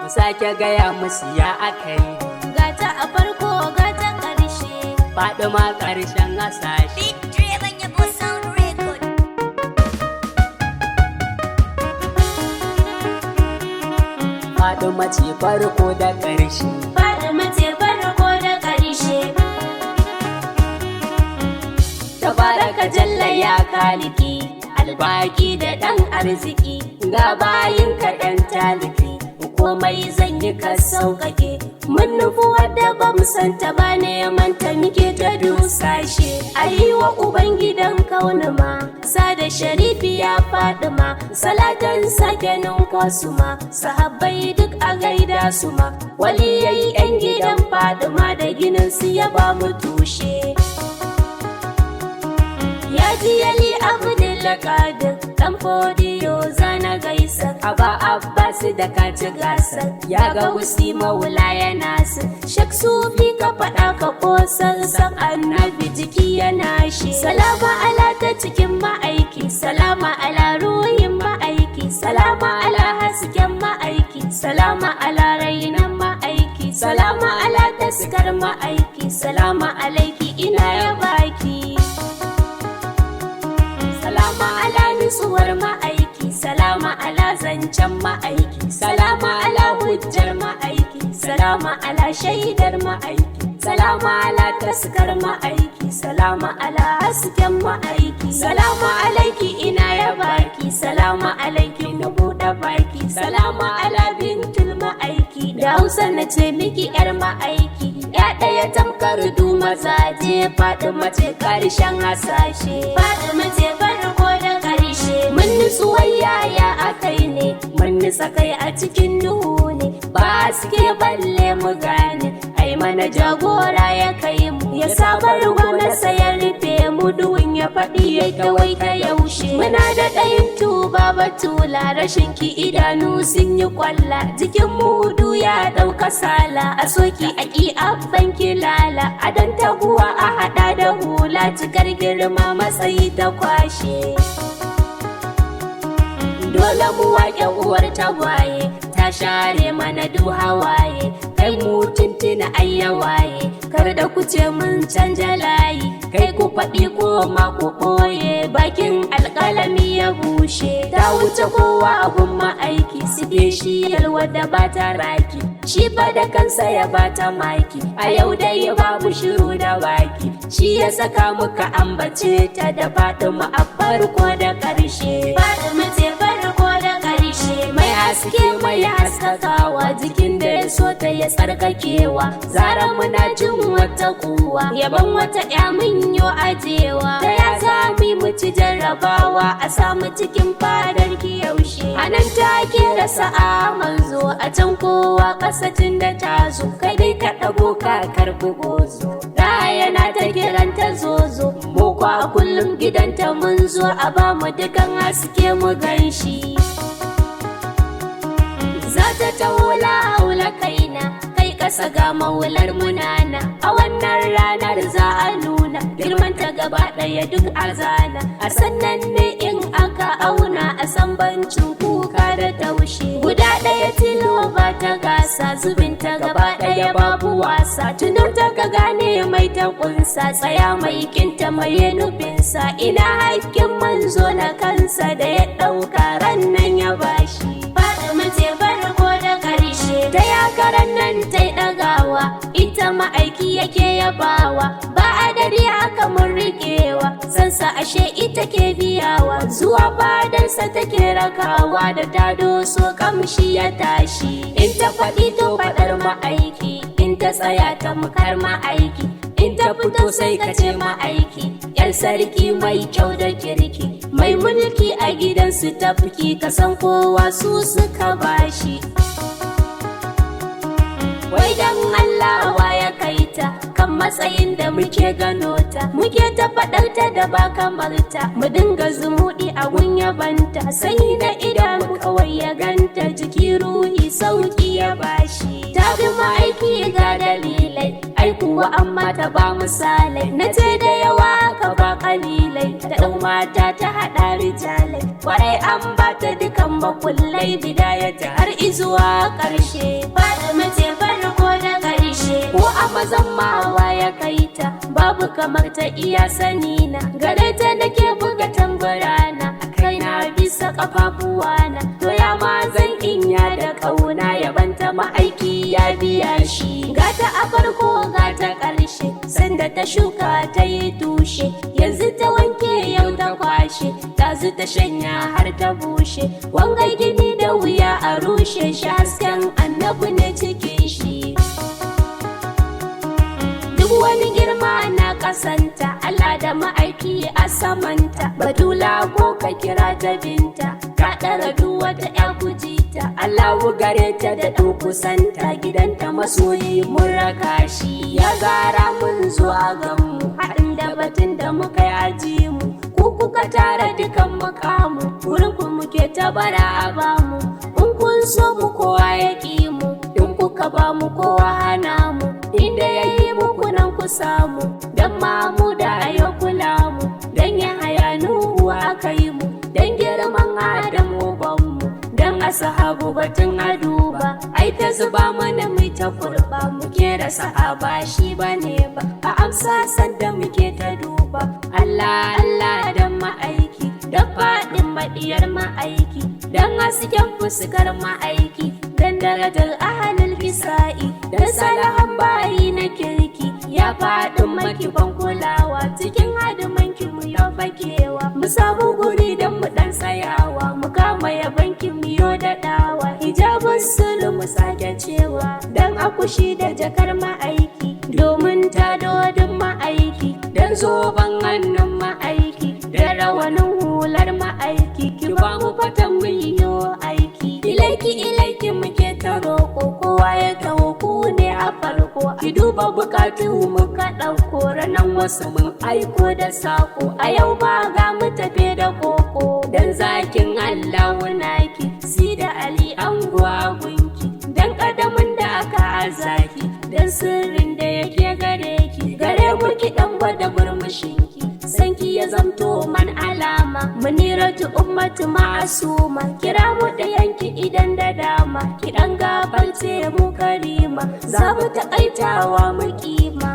Mu sake gaya musu ya aka yi. Gata a farko gata ƙarshe. Faɗuma ƙarshen hasashe. Big Driven Yabo Sound Record. Faɗuma ce farko da ƙarshe. Faɗuma ce farko da ƙarshe. Tabaraka jalla ya kaliki, albaki da ɗan arziki. Ga bayin ka ɗan taliki, komai zan yi ka sauƙaƙe. Mun nufi wadda ba mu santa ba neman ta muke ta dusashe. A yi wa Ubangidan kauna ma, sada sharifi ya faɗi ma. Salatan sake ninkosu ma, sahabbai duk a gaida su ma. Waliyai 'yan gidan faɗi ma da ginin su ya ba mu tushe. Ya ji yali Abdul Qadir dan fodiyo zana gaisa. Aba Abbas da kaci gasa, ya ga wusi maula yana su. Shek Sufi ka faɗa ka ƙosar san annabi jiki yana shi. Salama ala ta cikin ma'aiki, salama ala ruhin ma'aiki, salama ala hasken ma'aiki, salama ala rainan ma'aiki, salama ala taskar ma'aiki, salama alaiki ina ya baki. Salama ala nutsuwar ma'aiki, salama ala zancen ma'aiki, salama ala hujjar ma'aiki, salama ala shaidar ma'aiki, salama ala taskar ma'aiki, salama ala hasken ma'aiki, salama alaiki ina ya baki, salama alaiki na buɗe baki, salama ala bintul ma'aiki, da Hausa na ce miki 'yar ma'aiki. Ya ɗaya tamkar du mazaje, Faɗuma ce ƙarshen hasashe. Faɗuma ce farko da ƙarshe. Mun nutsu yaya akai ne, mun nutsa kai a cikin duhu ne. Ba suke balle mu gane, ai mana jagora ya kai mu. Ya sabar gwanarsa ya rufe mu duhun ya faɗi ya kawai ta yaushe. Muna da ɗayin tuba batula, rashin ki idanu sun yi kwalla. Jikin mudu ya ɗauka sala, a soki a ƙi abban kilala. A dan taguwa a haɗa da hula, cikar girma matsayi ta kwashe. Dole mu waƙe uwar tagwaye, ta share mana du hawaye. Kai mu tuntuna ayyawaye, kar da ku ce mun canja layi. Kai ku faɗi ko ma ku ɓoye, bakin alƙalami ya bushe. Ta wuce kowa abun ma'aiki, sige shi yalwa da ba ta raki. Shi fa da kansa ya ba ta maki, a yau dai babu shiru da baki. Shi ya saka muka ambace ta da Faɗuma a farko da ƙarshe. Faɗuma ce farko da ƙarshe. Mai haske mai haskakawa, jikin da ya so ta ya tsarkakewa. Zaran muna jin wata kuwa, yaban wata ya mun yo ajewa. Ta ya zami mu ci jarrabawa, a samu cikin fadar ki yaushe. A nan take da sa'a manzo, a can kowa kasacin da ta zo. Kai dai ka ɗago ka karɓi gozo, da yana ta kiranta zozo. Mu kwa kullum gidanta mun zo, a ba mu dukan haske mu ganshi. Za ta taula haula kaina, kai ƙasa ga maular munana. A wannan ranar za a nuna girmanta gaba ɗaya duk arzana. A sannan ne in aka auna, a san bancin kuka da taushe. Guda ɗaya tilo ba ta gasa, zubinta gaba ɗaya babu wasa. Tunar ta ka gane mai ta ƙunsa, tsaya mai kinta mai nufinsa. Ina hakkin manzo na kansa da ya ɗauka ran nan ya bashi. Faɗuma ce farko da ƙarshe. Ta yakaran nan ta ɗagawa, ita ma'aiki yake yabawa. Ba a dare haka mun riƙewa, sansa ashe ita ke biyawa. Zuwa fadarsa take rakawa, da ta doso kamshi ya tashi. In ta faɗi to faɗar ma'aiki, in ta tsaya tamkar ma'aiki. In ta fito sai ka ce ma'aiki, 'yar sarki mai kyau da kirki. Mai mulki a gidansu tafki, kasan kowa su suka bashi. Wai dan Allah wa ya kaita, kan matsayin da muke gano ta. Muke ta faɗar ta da ba kamar ta, mu dinga zumuɗi a gun yabanta. Sai da idanu kawai ya ganta, jiki ruhi sauki ya bashi. Ta bi ma'aiki ga dalilai, ai kuwa amma ta ba misalai. Na ce da yawa ka ba kalilai, ta ɗau mata ta haɗa rijalai. Kwarai an ba bata dukan makullai bidayata har izuwa ƙarshe. Fatima ce farko da ƙarshe. Ko a mazan mawa ya kaita babu kamar ta iya sani na. Gare ta nake buga tamburana kaina bisa kafafuwana. To ya ma zan inya da kauna yabanta ma'aiki ya biya shi. Gata a farko gata ƙarshe sanda ta shuka ta yi tushe. Yanzu ta wanke yau ta kwashe tazu ta shanya har ta bushe. Wanga gini da wuya a rushe shi hasken annabi ne cikin shi. Duk wani girma na kasanta Allah da ma'aiki a samanta. Batula ko ka kira ta binta ka ɗara duk wata ƴa kujita. Allahu gare ta da kusanta gidanta masoyi mun raka shi. Ya zara mun zo a ganmu haɗin da batun da muka yi aji mu. Ku kuka tara dukan mukamu wurin ku muke tabara a bamu. In kun so mu kowa ya ƙi mu in kuka ba mu kowa hana mu. Inda ya yi muku nan ku samu don mamu da ayo kula mu. Don ya haya Nuhu aka yi mu don girman Adamu banmu. Don asahabu batun a duba ai ta zuba mana mai ta kurba. Muke da sahaba shi bane ba a amsa sanda muke ta duba. Allah Allah don ma'aiki don faɗin maɗiyar ma'aiki don hasken fuskar ma'aiki don darajar ahalul kisa'i don salahan bayi na kirki. Ya faɗin makifan kulawa cikin hadimanki mu ya fakewa. Mu samu guri don mu ɗan tsayawa mu kama yabanki mu yo da ɗawa. Hijabun sulu mu sake cewa don akushi da jakar ma'aiki domin ta dodin ma'aiki don zoben hannun ma'aiki da rawanin hular ma'aiki. Ki ba mu fatan mu yo aiki. Ilaiki muke ta roƙo kowa ya kawo ku ne a farko. Ki duba bukatu muka ɗauko ranan wasu mun aiko da sako. A yau ma ga mu tafe da koko dan zakin Allah naki. Si da Ali an gunki dan kadamin da aka azaki dan sirrin da yake gare ki. Gare mu ki dan gwada murmushinki sanki ya zamto man alama. Muniratu ummatu ma'asuma kira mu da yanki idan da dama. Ki dan gafarce mu karima za mu taƙaitawa mu kima.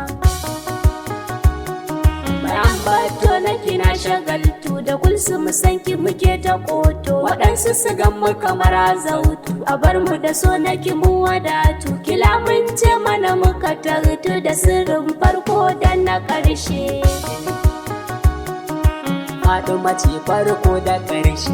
Bayan bato na kina shagaltu da kulsu mu sanki muke ta koto. Waɗansu su gan mu kamar zautu a bar mu da so na ki mu wadatu. Kila mun ce mana muka tartu da sirrin farko da na ƙarshe. Fatima ce farko da ƙarshe.